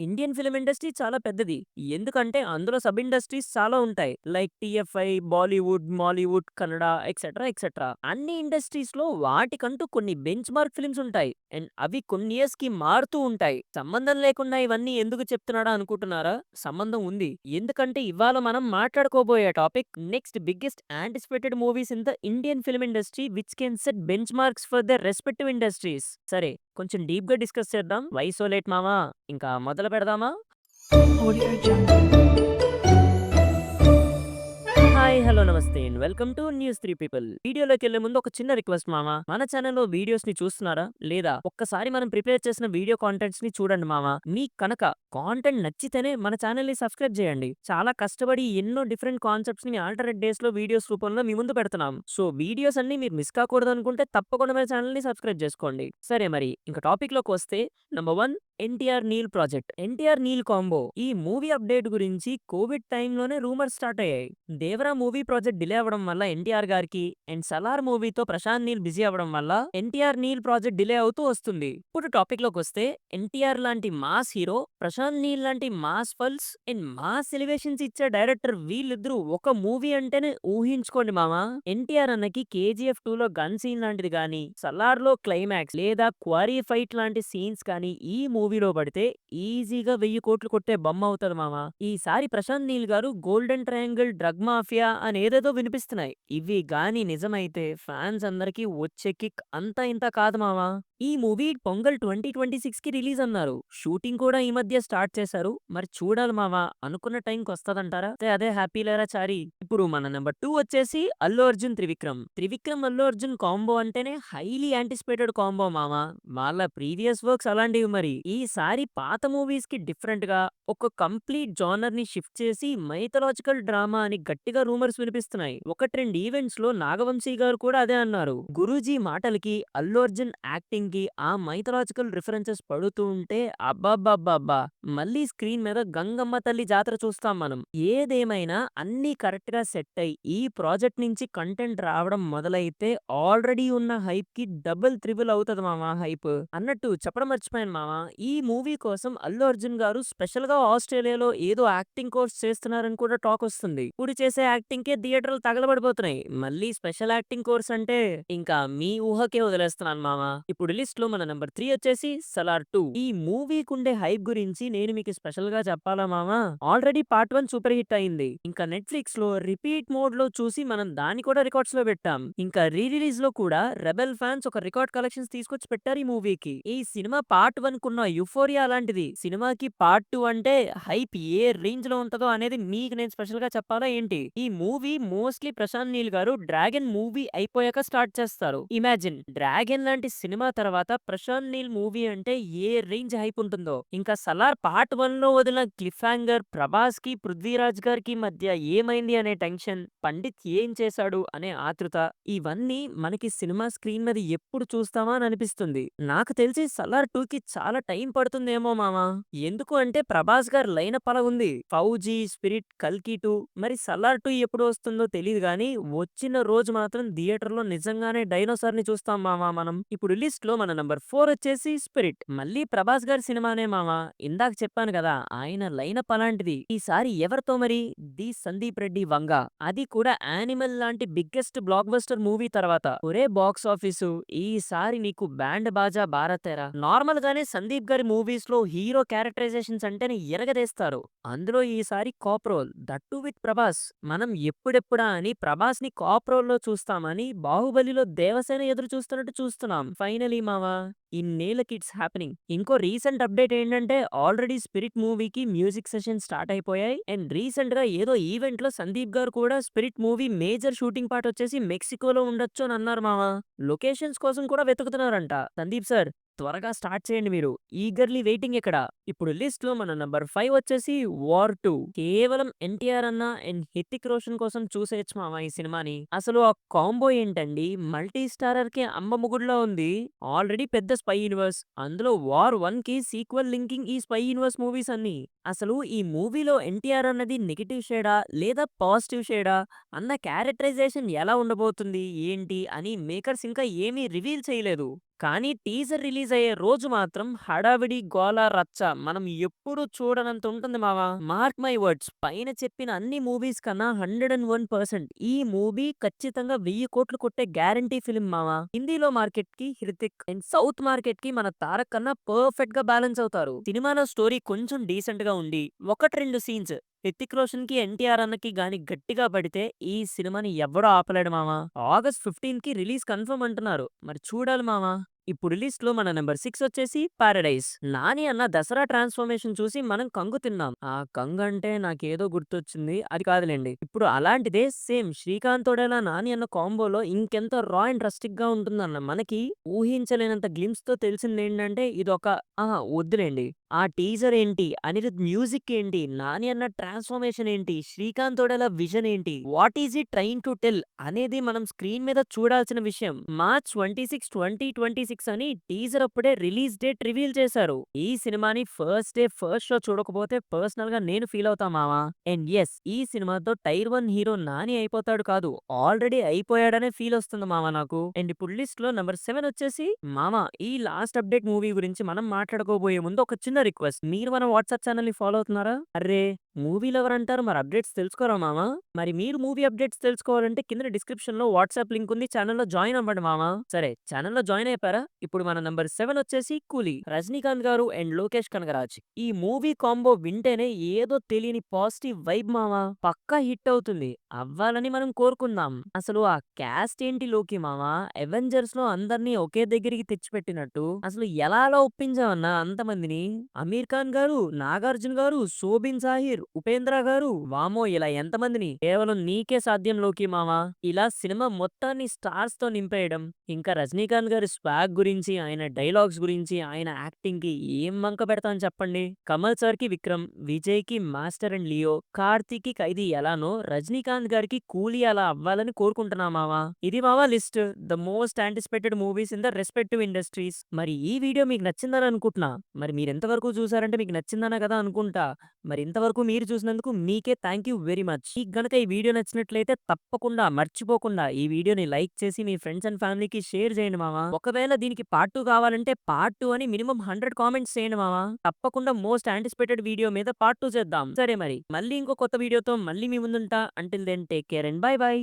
Indian film industry చాలా పెద్దది. ఎందుకంటే అందులో సబ్ ఇండస్ట్రీస్ చాలా ఉంటాయి. Like TFI, Bollywood, Mollywood, Kannada etcetera, etcetera. అన్ని ఇండస్ట్రీస్‌లో వాటికంటూ కొన్ని బెంచ్ మార్క్ ఫిల్మ్స్ ఉంటాయి. అండ్ అవి కొన్ని ఇయర్స్‌కి మారుతూ ఉంటాయి. సంబంధం లేకుండా ఇవన్నీ ఎందుకు చెప్తున్నాడా అనుకుంటున్నారా? సంబంధం ఉంది. ఎందుకంటే ఇవాళ మనం మాట్లాడుకోబోయే topic next biggest anticipated movies in the Indian film industry which can set benchmarks for the respective industries. సరే, కొంచెం డీప్‌గా డిస్కస్ చేద్దాం. వై సో లేట్ మామా? ఇంకా మొదలు పెడదామా? Audio Jungle. హాయ్, హలో, నమస్తే and welcome to news 3 people. వీడియోలోకెళ్ళే ముందు ఒక చిన్న రిక్వెస్ట్ మామ. మన ఛానల్‌లో వీడియోస్‌ని చూస్తున్నారా? లేదా ఒక్కసారి మనం ప్రిపేర్ చేసిన వీడియో కాంటెంట్స్‌ని చూడండి మామ. మీకు కనుక కాంటెంట్ నచ్చితేనే మన ఛానల్‌ని సబ్స్క్రైబ్ చేయండి. చాలా కష్టపడి ఎన్నో డిఫరెంట్ కాన్సెప్ట్స్‌ని ఆల్టర్‌నేట్ డేస్‌లో వీడియోస్ రూపంలో మీ ముందు పెడుతున్నాం. సో వీడియోస్ అన్నీ మీరు మిస్ కాకూడదనుకుంటే తప్పకుండా మన ఛానల్‌ని సబ్స్క్రైబ్ చేసుకోండి. సరే మరి ఇంక టాపిక్‌లోకి వస్తే number 1 NTR Neel project. NTR Neel combo. ఈ మూవీ అప్డేట్ గురించి కోవిడ్ టైంలోనే రూమర్స్ స్టార్ట్ అయ్యాయి. దేవరా మూవీ ప్రాజెక్ట్ డిలే అవ్వడం వల్ల ఎన్టీఆర్ గారికి అండ్ సలార్ మూవీతో ప్రశాంత్ నీల్ బిజీ అవ్వడం వల్ల ఎన్టీఆర్ నీల్ ప్రాజెక్ట్ డిలే అవుతూ వస్తుంది. ఇప్పుడు టాపిక్ లోకి వస్తే ఎన్టీఆర్ లాంటి మాస్ హీరో, ప్రశాంత్ నీల్ లాంటి mass pulse and mass elevations ఇచ్చే డైరెక్టర్ వీళ్ళిద్దరూ ఒక మూవీ అంటేనే ఊహించుకోండి మామా. ఎన్టీఆర్ అన్నకి కేజీఎఫ్ 2 లో గన్ సీన్ లాంటిది గానీ, సలార్ లో క్లైమాక్స్ లేదా క్వారీ ఫైట్ లాంటి సీన్స్ కానీ ఈ మూవీలో పడితే ఈజీగా 1000 కోట్లు కొట్టే బొమ్మ అవుతది మామా. ఈసారి ప్రశాంత్ నీల్ గారు గోల్డెన్ ట్రయాంగిల్, డ్రగ్ మాఫియా అని ఏదేదో వినిపిస్తున్నాయి. ఇవి గాని నిజమైతే ఫ్యాన్స్ అందరికీ వచ్చే కిక్ అంతా ఇంత కాదు మామా. ఈ మూవీ పొంగల్ 2026కి రిలీజ్ అన్నారు. షూటింగ్ కూడా ఈ మధ్య స్టార్ట్ చేశారు. మరి చూడాలి మావా. అనుకున్న టైంకి వస్తదంటారా? అదే హ్యాపీ లేరా చారీ. ఇప్పుడు మన నెంబర్ 2 వచ్చేసి అల్లు అర్జున్, త్రివిక్రమ్. త్రివిక్రమ్ అల్లు అర్జున్ కాంబో అంటేనే హైలీ యాంటిసిపేటెడ్ కాంబో మామా. వాళ్ళ ప్రీవియస్ వర్క్స్ అలాంటివి మరి. ఈసారి పాత మూవీస్ కి డిఫరెంట్ గా ఒక కంప్లీట్ జానర్ ని షిఫ్ట్ చేసి మైథలాజికల్ డ్రామా అని గట్టిగా రూమర్స్ వినిపిస్తున్నాయి. ఒకటి రెండు ఈవెంట్స్ లో నాగవంశీ గారు కూడా అదే అన్నారు. గురూజీ మాటలకి, అల్లు అర్జున్ యాక్టింగ్ కి ఆ మైథలాజికల్ రిఫరెన్సెస్ పడుతూ ఉంటే అబ్బబ్బబ్బబ్బా! మళ్ళీ స్క్రీన్ మీద గంగమ్మ తల్లి జాతర చూస్తాం మనం. ఏదేమైనా అన్నీ కరెక్ట్ గా సెట్ అయ్యి ఈ ప్రాజెక్ట్ నుంచి కంటెంట్ రావడం మొదలైతే ఆల్రెడీ ఉన్న హైప్ కి డబుల్ త్రిబుల్ అవుతది మామ హైప్. అన్నట్టు చెప్పడం మర్చిపోయాను మామ. ఈ మూవీ కోసం అల్లు అర్జున్ గారు స్పెషల్ గా ఆస్ట్రేలియాలో ఏదో యాక్టింగ్ కోర్స్ చేస్తున్నారని కూడా టాక్ వస్తుంది. ఇప్పుడు చేసే యాక్టింగ్ కే థియేటర్లు తగలబడిపోతున్నాయి. మళ్ళీ స్పెషల్ యాక్టింగ్ కోర్స్ అంటే ఇంకా మీ ఊహకే వదిలేస్తున్నాను మామ. ఇప్పుడు లిస్ట్ లో మన నెంబర్ 3 వచ్చేసి సలార్ 2. ఈ మూవీకుండే హైప్ గురించి నేను మీకు స్పెషల్ గా చెప్పాలా మామ? ఆల్రెడీ పార్ట్ 1 సూపర్ హిట్ అయింది. ఇంకా నెట్‌ఫ్లిక్స్ లో రిపీట్ మోడ్ లో చూసి మనం దాన్ని కూడా రికార్డ్స్ లో పెట్టాం. ఇంకా రీ రిలీజ్ లో కూడా రెబెల్ ఫ్యాన్స్ ఒక రికార్డ్ కలెక్షన్స్ తీసుకొచ్చి పెట్టారు ఈ మూవీకి. ఈ సినిమా పార్ట్ 1 కున్న యుఫోరియా అలాంటిది. సినిమాకి పార్ట్ 2 అంటే హైప్ ఏ రేంజ్ లో ఉంటదో అనేది మీకు నేను స్పెషల్ గా చెప్పాలా ఏంటి? ఈ మూవీ మోస్ట్‌లీ ప్రశాంత్ నీల్ గారు డ్రాగన్ మూవీ అయిపోయాక స్టార్ట్ చేస్తారు. ఇమాజిన్ డ్రాగన్ లాంటి సినిమా తర్వాత ప్రశాంత్ నీల్ మూవీ అంటే ఏ రేంజ్ హైప్ ఉంటుందో. ఇంకా సలార్ పార్ట్ 1 లో వదిలిన క్లిఫ్ హ్యాంగర్, ప్రభాస్ కి పృథ్వీరాజ్ గారికి మధ్య ఏమైంది అనే టెన్షన్, పండిత్ ఏం చేశాడు అనే ఆతృత, ఇవన్నీ మనకి సినిమా స్క్రీన్ మీద ఎప్పుడు చూస్తామా అని అనిపిస్తుంది. నాకు తెలిసి సలార్ 2కి చాలా టైం పడుతుందేమో మామా. ఎందుకు అంటే ప్రభాస్ గారి లైనప్ అలా ఉంది. ఫౌజీ, స్పిరిట్, కల్కి 2, మరి సలార్ 2 ఎప్పుడు వస్తుందో తెలీదు గానీ వచ్చిన రోజు మాత్రం థియేటర్‌లో నిజంగానే డైనోసార్‌ని చూస్తాం మామ మనం. ఇప్పుడు లిస్ట్ లో మన నంబర్ 4 వచ్చేసి స్పిరిట్. మళ్ళీ ప్రభాస్ గారి సినిమానే మామ. ఇందాక చెప్పాను కదా ఆయన లైనప్ అలాంటిది. ఈసారి ఎవరితో మరి? ది సందీప్ రెడ్డి వంగ. అది కూడా యానిమల్ లాంటి బిగ్గెస్ట్ బ్లాక్ బస్టర్ మూవీ తర్వాత. ఒరే బాక్స్ ఆఫీసు, ఈసారి నీకు బ్యాండ్ బాజా భారతేరా. నార్మల్ గానే సందీప్ గారి మూవీస్ లో హీరో క్యారెక్టరైజేషన్స్ అంటేనే ఎరగదేస్తారు. అందులో ఈసారి cop role, that with Prabhas. మనం ఎప్పుడెప్పుడా అని ప్రభాస్ ని కాప్ రోల్ లో చూస్తామని బాహుబలిలో దేవసేన ఎదురు చూస్తున్నట్టు చూస్తున్నాం. ఫైనలీ మావా, ఇన్నేళ్ళకి ఇట్స్ హ్యాపెనింగ్. ఇంకో రీసెంట్ అప్డేట్ ఏంటంటే ఆల్రెడీ స్పిరిట్ మూవీకి మ్యూజిక్ సెషన్ స్టార్ట్ అయిపోయాయి. అండ్ రీసెంట్ గా ఏదో ఈవెంట్ లో సందీప్ గారు కూడా spirit movie major shooting part వచ్చేసి మెక్సికోలో ఉండొచ్చు అని అన్నారు మావా. లొకేషన్స్ కోసం కూడా వెతుకుతున్నారంట. సందీప్ సార్, త్వరగా స్టార్ట్ చేయండి మీరు. ఈగర్లీ వెయిటింగ్ ఇక్కడ. ఇప్పుడు లిస్ట్ లో మన నంబర్ 5 వచ్చేసి వార్ 2. కేవలం ఎన్టీఆర్ అన్న అండ్ హృతిక్ రోషన్ కోసం చూసేయచ్చు మామ ఈ సినిమాని. అసలు ఆ కాంబో ఏంటండి? మల్టీ స్టారర్ కి అమ్మ ముగుడులో ఉంది. ఆల్రెడీ పెద్ద స్పై యూనివర్స్. అందులో వార్ 1 కి సీక్వెల్ లింకింగ్ ఈ స్పై యూనివర్స్ మూవీస్ అన్ని. అసలు ఈ మూవీలో ఎన్టీఆర్ అన్నది నెగెటివ్ షేడా లేదా పాజిటివ్ షేడా అన్న క్యారెక్టరైజేషన్ ఎలా ఉండబోతుంది ఏంటి అని మేకర్స్ ఇంకా ఏమీ రివీల్ చేయలేదు. కానీ టీజర్ రిలీజ్ అయ్యే రోజు మాత్రం హడావిడి, గోల, రచ్చ మనం ఎప్పుడూ చూడనంత ఉంటుంది మావా. మార్క్ మై వర్డ్స్, పైన చెప్పిన అన్ని మూవీస్ కన్నా 101% ఈ మూవీ ఖచ్చితంగా 1000 కోట్లు కొట్టే గ్యారంటీ ఫిల్మ్ మావా. హిందీలో మార్కెట్ కి హృతిక్ అండ్ సౌత్ మార్కెట్ కి మన తారక్ కన్నా పర్ఫెక్ట్ గా బ్యాలెన్స్ అవుతారు. సినిమాలో స్టోరీ కొంచెం డీసెంట్ గా ఉండి ఒకటి రెండు సీన్స్ హృతిక్ రోషన్ కి, ఎన్టీఆర్ అన్నకి గాని గట్టిగా పడితే ఈ సినిమాని ఎవడూ ఆపలేడు మావా. ఆగస్ట్ 15 కి రిలీజ్ కన్ఫర్మ్ అంటున్నారు. మరి చూడాలి మావా. ఇప్పుడు లిస్ట్ లో మన నెంబర్ 6 వచ్చేసి పారడైజ్. నాని అన్న దసరా ట్రాన్స్ఫర్మేషన్ చూసి మనం కంగు తిన్నాం. ఆ కంగు అంటే నాకేదో గుర్తొచ్చింది, అది కాదులేండి. ఇప్పుడు అలాంటిదే సేమ్ శ్రీకాంత్ తోడేలా నాని అన్న కాంబోలో ఇంకెంత రా అండ్ రస్టిక్ గా ఉంటుందన్న మనకి ఊహించలేనంత గ్లిమ్స్ తో తెలిసింది ఏంటంటే ఇదొక వద్దులేండి. ఆ టీజర్ ఏంటి, అనిరుద్ మ్యూజిక్ ఏంటి, నాని అన్న ట్రాన్స్ఫర్మేషన్ ఏంటి, శ్రీకాంత్ తోడేలా విజన్ ఏంటి, వాట్ ఈజ్ ఈ ట్రైన్ టు టెల్ అనేది మనం స్క్రీన్ మీద చూడాల్సిన విషయం. మార్చ్ 26, 2026 అని టీజర్ అప్పుడే రిలీజ్ డేట్ రివీల్ చేశారు. ఈ సినిమాని ఫస్ట్ డే ఫస్ట్ షో చూడకపోతే పర్సనల్ గా నేను ఫీల్ అవుతా మావా. అండ్ ఎస్, ఈ సినిమాతో టైర్ 1 హీరో నాని అయిపోతాడు కాదు, ఆల్రెడీ అయిపోయాడనే ఫీల్ వస్తుంది మావా నాకు. అండ్ ఇప్పుడు లిస్ట్ లో నెంబర్ 7 వచ్చేసి మామా. ఈ లాస్ట్ అప్డేట్ మూవీ గురించి మనం మాట్లాడుకోబోయే ముందు ఒక చిన్న రిక్వెస్ట్, మీరు మన వాట్సాప్ ఛానల్ ని ఫాలో అవుతున్నారా? అర్రే, మూవీ లవర్ అంటారు, మరి అప్డేట్స్ తెలుసుకోరా మామా? మరి మీరు మూవీ అప్డేట్స్ తెలుసుకోవాలంటే కింద డిస్క్రిప్షన్ లో వాట్సాప్ లింక్ ఉంది, ఛానల్లో జాయిన్ అవ్వండి మామా. సరే, ఛానల్లో జాయిన్ అయిపోయారా? ఇప్పుడు మన నంబర్ 7 వచ్చేసి కూలీ. రజనీకాంత్ గారు అండ్ లోకేష్ కనగరాజ్ ఈ మూవీ కాంబో వింటేనే ఏదో తెలియని పాజిటివ్ వైబ్ మామా. పక్కా హిట్ అవుతుంది, అవ్వాలని మనం కోరుకుందాం. అసలు ఆ క్యాస్ట్ ఏంటి లోకి మామా, అవెంజర్స్ లో అందరినీ ఒకే దగ్గరికి తెచ్చిపెట్టినట్టు అసలు ఎలా ఒప్పించావన్నా అంతమందిని? అమీర్ ఖాన్ గారు, నాగార్జున గారు, శోభిన్ సాహిర్, ఉపేంద్ర గారు, వామో ఇలా ఎంతమందిని? కేవలం నీకే సాధ్యం లోకి మామా. ఇలా సినిమా మొత్తాన్ని స్టార్స్ తో నింపేయడం. ఇంకా రజనీకాంత్ గారి స్వాగ్ గురించి, ఆయన డైలాగ్స్ గురించి, ఆయన యాక్టింగ్ కి ఏం వంక పెడతాం చెప్పండి. కమల్ సార్ కి విక్రమ్, విజయ్ కి మాస్టర్ అండ్ లియో, కార్తీక్ కి ఖైదీ ఎలానో రజనీకాంత్ గారికి కూలీ అలా అవ్వాలని కోరుకుంటున్నా మావా. ఇది మావా list, the most anticipated movies in the respective industries. మరి ఈ వీడియో మీకు నచ్చిందని అనుకుంటున్నా. మరి మీరు ఎంతవరకు చూసారంటే మీకు నచ్చిందనే కదా అనుకుంటా. మరి ఇంతవరకు మీరు చూసినందుకు మీకే థ్యాంక్ యూ వెరీ మచ్. మీకు గనక ఈ వీడియో నచ్చినట్లయితే తప్పకుండా మర్చిపోకుండా ఈ వీడియోని లైక్ చేసి మీ ఫ్రెండ్స్ అండ్ ఫ్యామిలీకి షేర్ చేయండి మావా. ఒకవేళ దీనికి పార్ట్ 2 కావాలంటే పార్ట్ 2 అని మినిమం 100 కామెంట్స్ చేయండి మావా. తప్పకుండా మోస్ట్ యాంటిసిపేటెడ్ వీడియో మీద పార్ట్ 2 చేద్దాం. సరే, మరి మళ్ళీ ఇంకో కొత్త వీడియోతో మళ్ళీ మీ ముందుంటా. Until then take care and bye by.